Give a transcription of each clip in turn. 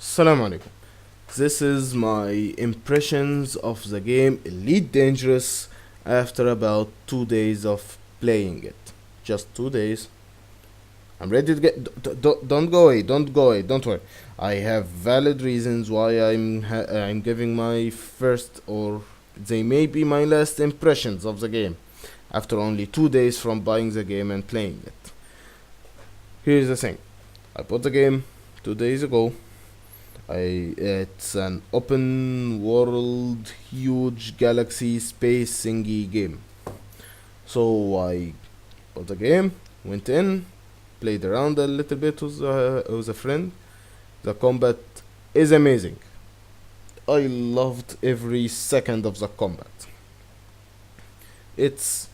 Salam alaikum. This is my impressions of the game Elite Dangerous after about 2 days of playing it. Just 2 days. I'm ready to get. Don't go away. Don't go away. Don't worry. I have valid reasons why I'm giving my first or they may be my last impressions of the game after only 2 days from buying the game and playing it. Here's the thing. I bought the game 2 days ago. It's an open world, huge galaxy space thingy game. So I bought the game, went in, played around a little bit with a friend. The combat is amazing. I loved every second of the combat. It's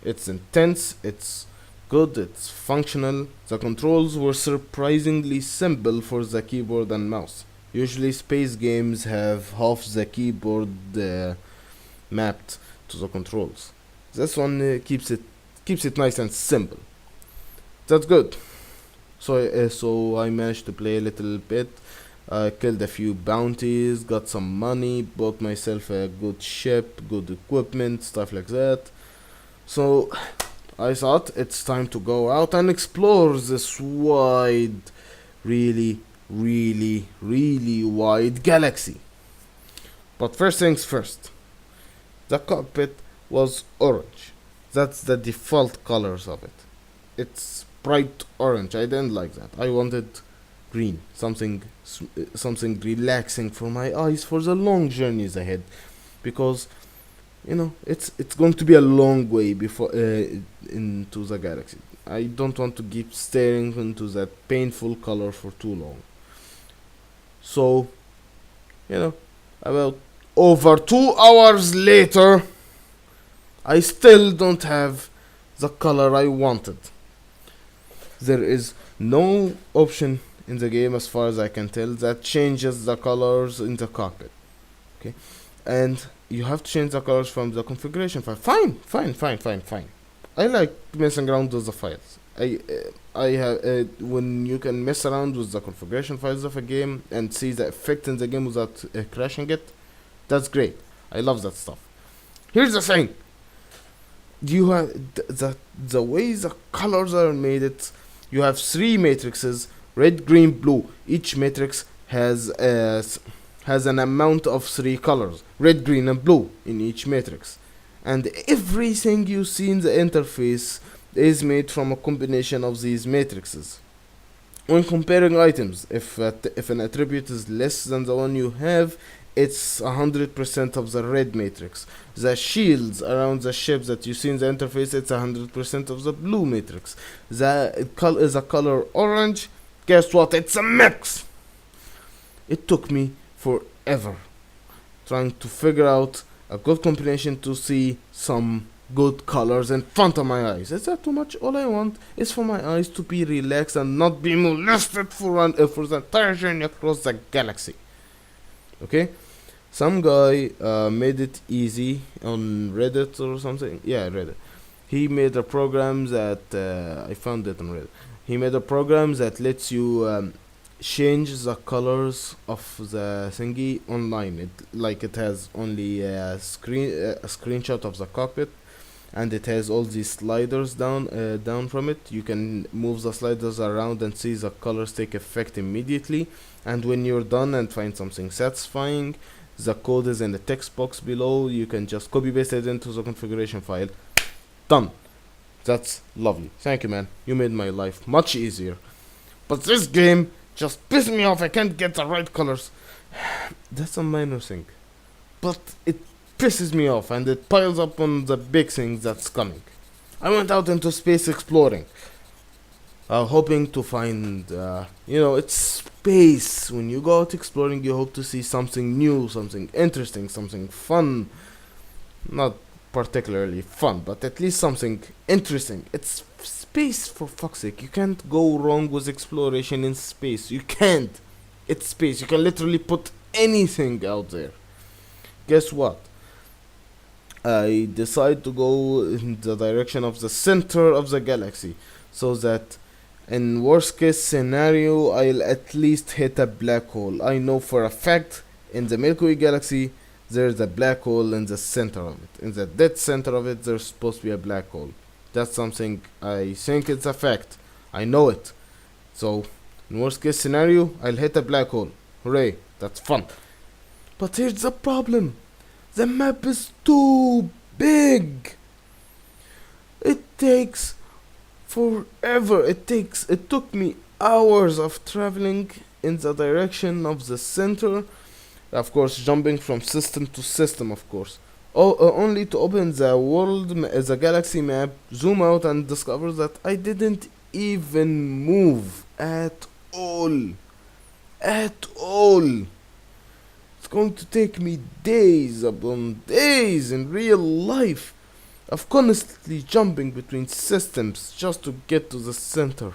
it's intense. It's good. It's functional. The controls were surprisingly simple for the keyboard and mouse. Usually, space games have half the keyboard mapped to the controls. This one keeps it nice and simple. That's good. So I managed to play a little bit. I killed a few bounties, got some money, bought myself a good ship, good equipment, stuff like that. So I thought it's time to go out and explore this wide, really, really wide galaxy. But first things first, the cockpit was orange. That's the default colors of it. It's bright orange. I didn't like that. I wanted green, something relaxing for my eyes for the long journeys ahead, because it's going to be a long way before into the galaxy. I don't want to keep staring into that painful color for too long. So you know, about over 2 hours later, I still don't have the color I wanted. There is no option in the game, as far as I can tell, that changes the colors in the cockpit. Okay, and you have to change the colors from the configuration file. Fine. I like messing around with the files. I have when you can mess around with the configuration files of a game and see the effect in the game without crashing it. That's great. I love that stuff. Here's the thing: you have the way the colors are made. You have three matrices: red, green, blue. Each matrix has an amount of three colors: red, green, and blue in each matrix. And everything you see in the interface is made from a combination of these matrices. When comparing items, if an attribute is less than the one you have, it's 100% of the red matrix. The shields around the ships that you see in the interface, it's 100% of the blue matrix. The color orange, guess what? It's a mix. It took me forever trying to figure out a good combination to see some good colors in front of my eyes. Is that too much? All I want is for my eyes to be relaxed and not be molested for the entire journey across the galaxy. Okay? Some guy made it easy on Reddit or something. Yeah, Reddit. He made a program that I found it on Reddit. He made a program that lets you change the colors of the thingy online. It has only a screenshot of the cockpit, and it has all these sliders down from it. You can move the sliders around and see the colors take effect immediately. And when you're done and find something satisfying, the code is in the text box below. You can just copy paste it into the configuration file. Done. That's lovely. Thank you, man. You made my life much easier. But this game just pissed me off. I can't get the right colors. That's a minor thing, but it pisses me off, and it piles up on the big thing that's coming. I went out into space exploring, hoping to find, it's space. When you go out exploring, you hope to see something new, something interesting, something fun. Not particularly fun, but at least something interesting. It's space, for fuck's sake. You can't go wrong with exploration in space. You can't. It's space. You can literally put anything out there. Guess what? I decide to go in the direction of the center of the galaxy, so that In worst case scenario, I'll at least hit a black hole. I know for a fact in the Milky Way galaxy there's a black hole in the center of it. In the dead center of it, there's supposed to be a black hole. That's something I think it's a fact. I know it. So, in worst case scenario, I'll hit a black hole. Hooray, that's fun. But here's the problem. The map is too big. It takes forever. It took me hours of traveling in the direction of the center, of course jumping from system to system, of course. Only to open the the galaxy map, zoom out and discover that I didn't even move at all. At all. It's going to take me days upon days in real life of constantly jumping between systems just to get to the center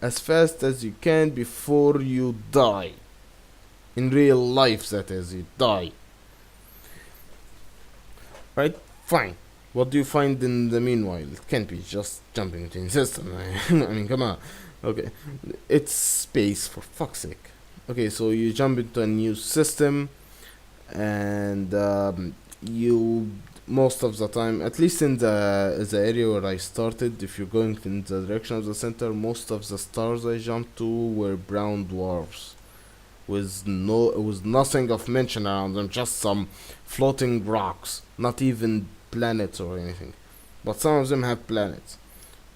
as fast as you can before you die. In real life, that is, you die. Right? Fine. What do you find in the meanwhile? It can't be just jumping between systems. I mean, come on. Okay. It's space, for fuck's sake. Okay, so you jump into a new system, and you most of the time, at least in the area where I started, if you're going in the direction of the center, most of the stars I jumped to were brown dwarfs with nothing of mention around them, just some floating rocks, not even planets or anything. But some of them have planets.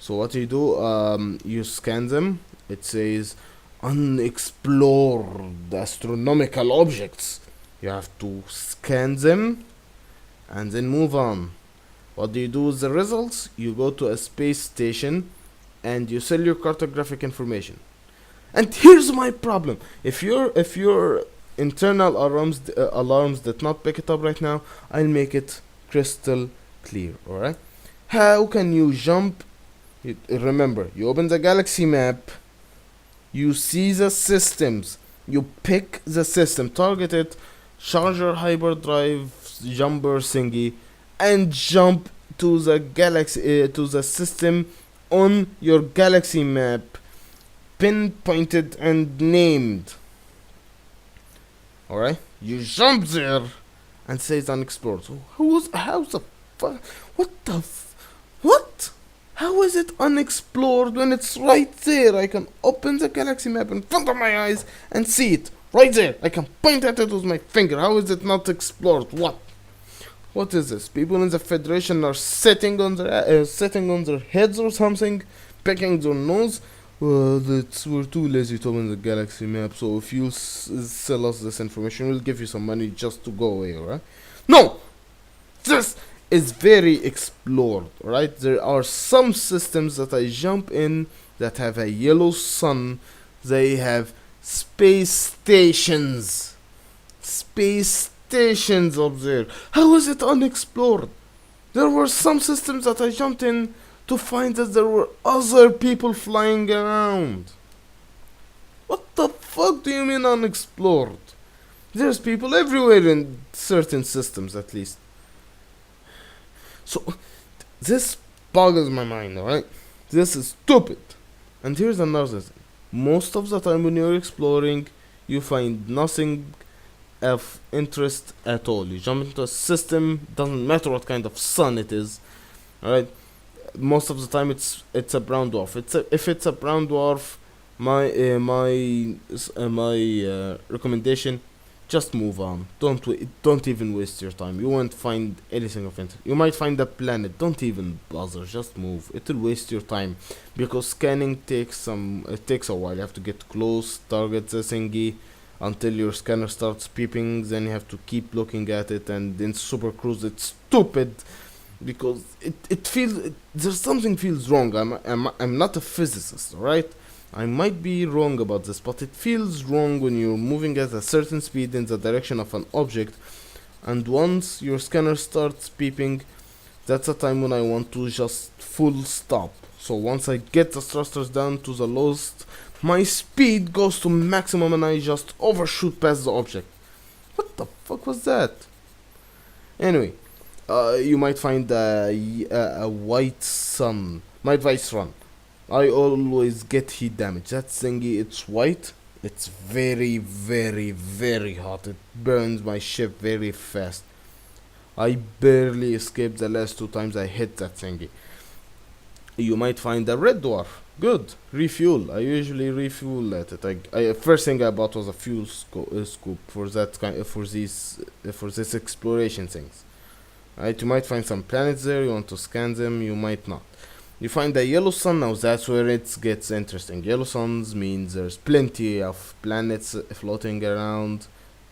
So what you do, you scan them. It says unexplored astronomical objects. You have to scan them and then move on. What do you do with the results? You go to a space station and you sell your cartographic information. And here's my problem. If your internal alarms did not pick it up right now, I'll make it crystal clear. All right? How can you jump? Remember, you open the galaxy map. You see the systems. You pick the system, target it, charge your hyperdrive jumper thingy, and jump to the galaxy to the system on your galaxy map, pinpointed and named. Alright? You jump there and says unexplored. So how's the fuck? What? How is it unexplored when it's right there? I can open the galaxy map in front of my eyes and see it right there. I can point at it with my finger. How is it not explored? What is this? People in the Federation are sitting on their heads or something, picking their nose. We're too lazy to open the galaxy map, so if you sell us this information, we'll give you some money just to go away, alright? No! This is very explored, alright? There are some systems that I jump in that have a yellow sun. They have space stations. Space stations up there. How is it unexplored? There were some systems that I jumped in to find that there were other people flying around. What the fuck do you mean unexplored? There's people everywhere in certain systems, at least. So, this boggles my mind, alright? This is stupid. And here's another thing. Most of the time when you're exploring, you find nothing of interest at all. You jump into a system, doesn't matter what kind of sun it is, alright? Most of the time it's a brown dwarf. If it's a brown dwarf, my recommendation, just move on. Don't even waste your time. You won't find anything of interest. You might find a planet. Don't even bother. Just move. It'll waste your time because scanning takes a while. You have to get close, target the thingy until your scanner starts peeping. Then you have to keep looking at it, and in Super Cruise it's stupid. Because it feels there's something feels wrong. I'm not a physicist, right? I might be wrong about this, but it feels wrong when you're moving at a certain speed in the direction of an object, and once your scanner starts beeping, that's a time when I want to just full stop. So once I get the thrusters down to the lowest, my speed goes to maximum and I just overshoot past the object. What the fuck was that? Anyway. You might find a white sun. My advice: run. I always get heat damage. That thingy, it's white. It's very, very, very hot. It burns my ship very fast. I barely escaped the last two times I hit that thingy. You might find a red dwarf. Good. Refuel. I usually refuel at it. First thing I bought was a scoop for that kind for this exploration things. Right, you might find some planets there. You want to scan them. You might not. You find a yellow sun. Now that's where it gets interesting. Yellow suns means there's plenty of planets floating around,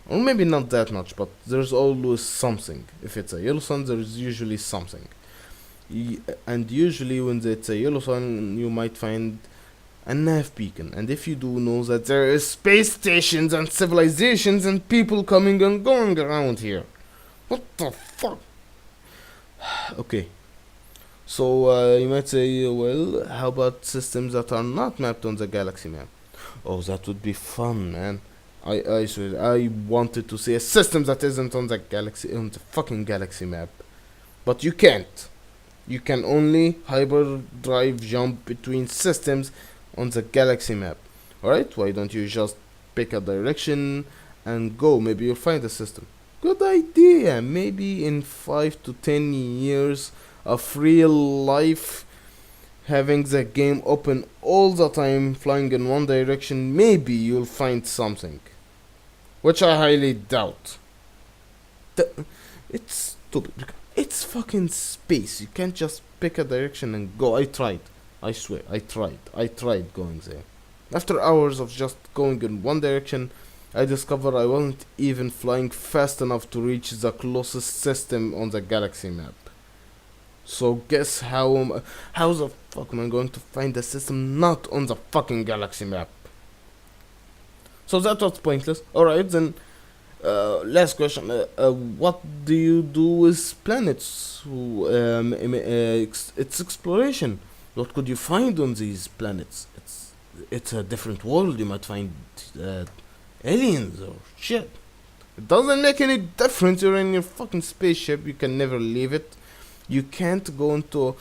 or maybe not that much, but there's always something. If it's a yellow sun, there's usually something. And usually when it's a yellow sun, you might find a nav beacon. And if you do know that there is space stations and civilizations and people coming and going around here. What the fuck? Okay. So you might say, well, how about systems that are not mapped on the galaxy map? Oh, that would be fun, man. I swear, I wanted to see a system that isn't on the fucking galaxy map. But you can't. You can only hyperdrive jump between systems on the galaxy map. Alright, why don't you just pick a direction and go? Maybe you'll find a system. Good idea. Maybe in 5 to 10 years of real life, having the game open all the time, flying in one direction, maybe you'll find something. Which I highly doubt. It's stupid. It's fucking space. You can't just pick a direction and go. I tried. I swear, I tried. I tried going there. After hours of just going in one direction, I discovered I wasn't even flying fast enough to reach the closest system on the galaxy map. So guess how the fuck am I going to find a system not on the fucking galaxy map? So that was pointless. Alright, then last question. What do you do with planets? It's exploration. What could you find on these planets? It's a different world. You might find aliens or shit. It doesn't make any difference. You're in your fucking spaceship. You can never leave it. You can't go into,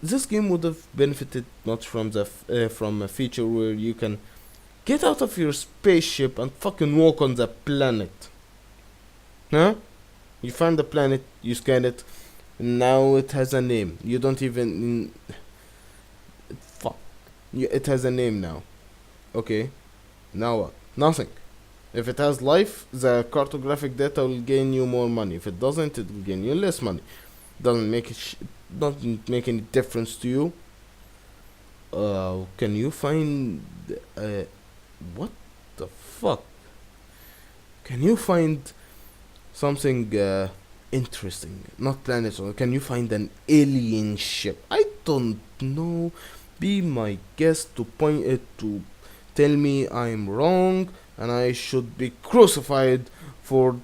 this game would have benefited much from from a feature where you can get out of your spaceship and fucking walk on the planet. Huh? You find the planet, you scan it, and now it has a name. You don't even fuck. It has a name now. Okay. Now what? Nothing. If it has life, the cartographic data will gain you more money. If it doesn't, it will gain you less money. Doesn't make any difference to you. Can you find what the fuck? Can you find something interesting? Not planets, or can you find an alien ship? I don't know. Be my guest to point it to tell me I'm wrong and I should be crucified for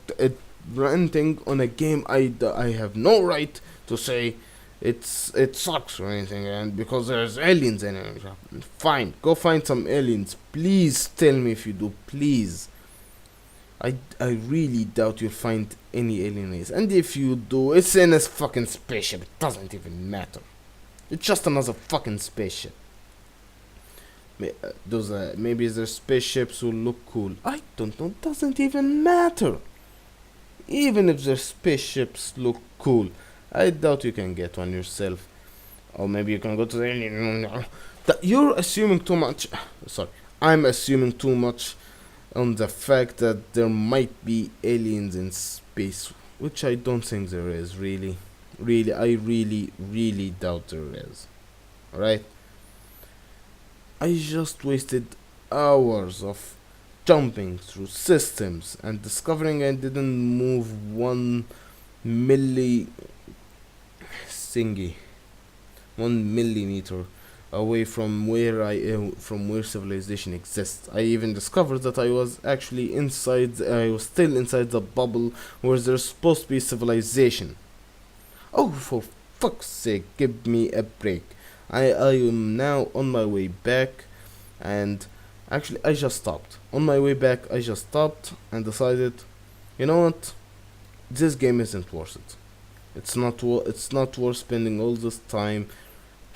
ranting on a game I have no right to say it sucks or anything, and because there's aliens in it. Fine, go find some aliens. Please tell me if you do, please. I really doubt you'll find any alien race, and if you do, it's in a fucking spaceship. It doesn't even matter. It's just another fucking spaceship. Maybe their spaceships will look cool. I don't know. It doesn't even matter. Even if their spaceships look cool, I doubt you can get one yourself. Or maybe you can go to the alien. You're assuming too much. Sorry, I'm assuming too much on the fact that there might be aliens in space, which I don't think there is. Really, I really doubt there is. Alright? I just wasted hours of jumping through systems and discovering I didn't move 1 millimeter away from where civilization exists. I even discovered that I was still inside the bubble where there's supposed to be civilization. Oh, for fuck's sake, give me a break. I am now on my way back, and actually I just stopped. On my way back I just stopped and decided, you know what? This game isn't worth it. It's not worth spending all this time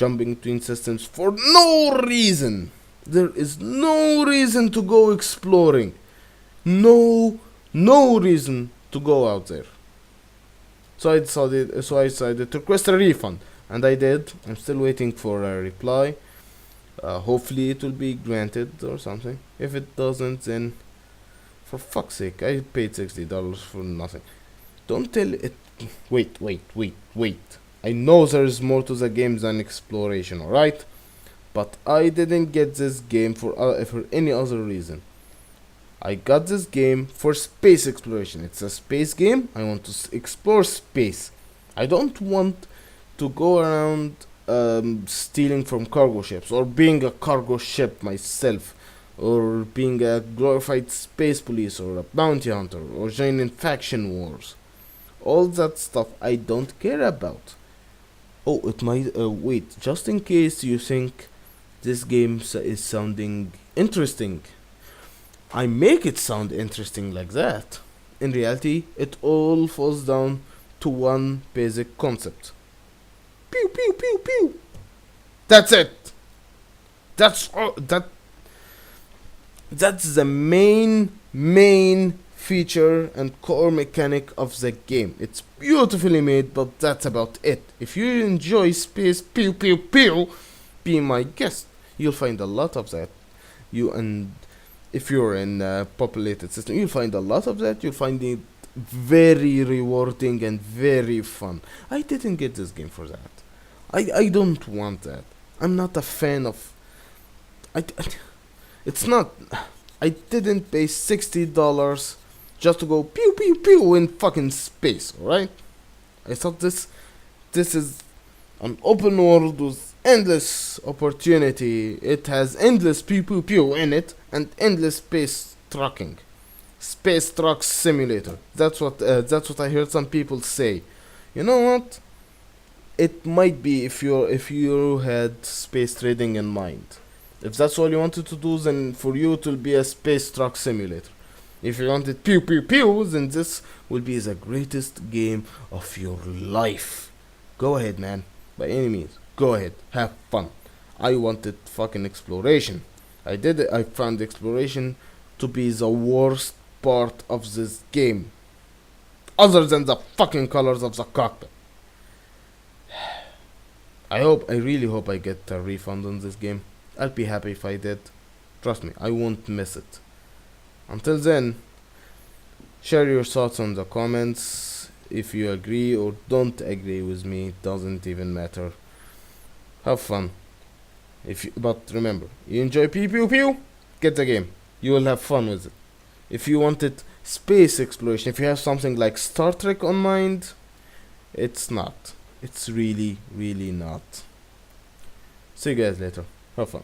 jumping between systems for no reason. There is no reason to go exploring. No reason to go out there. So I decided to request a refund, and I did. I'm still waiting for a reply. Hopefully it will be granted or something. If it doesn't, then for fuck's sake, I paid $60 for nothing. Don't tell it. Wait. I know there is more to the game than exploration, alright? But I didn't get this game for any other reason. I got this game for space exploration. It's a space game. I want to explore space. I don't want to go around stealing from cargo ships, or being a cargo ship myself, or being a glorified space police, or a bounty hunter, or joining faction wars. All that stuff I don't care about. Oh, it might. Wait, just in case you think this game is sounding interesting, I make it sound interesting like that. In reality, it all falls down to one basic concept. Pew pew pew pew. That's it. That's all. That's the main feature and core mechanic of the game. It's beautifully made, but that's about it. If you enjoy space pew pew pew, be my guest. You'll find a lot of that. If you're in a populated system, you'll find a lot of that. You'll find it very rewarding and very fun. I didn't get this game for that. I don't want that. I'm not a fan of. It's not. I didn't pay $60 just to go pew pew pew in fucking space. Alright? I thought this is an open world with endless opportunity. It has endless pew pew pew in it and endless space trucking. Space truck simulator. That's what I heard some people say. You know what? It might be if you had space trading in mind. If that's all you wanted to do, then for you it will be a space truck simulator. If you wanted pew pew pew, then this will be the greatest game of your life. Go ahead, man. By any means, go ahead. Have fun. I wanted fucking exploration. I did it. I found exploration to be the worst part of this game, other than the fucking colors of the cockpit. I really hope I get a refund on this game. I'll be happy if I did. Trust me, I won't miss it. Until then, share your thoughts on the comments. If you agree or don't agree with me, it doesn't even matter. Have fun. But remember, you enjoy pew pew pew, get the game. You will have fun with it. If you wanted space exploration, if you have something like Star Trek on mind, it's not. It's really not. See you guys later. Have fun.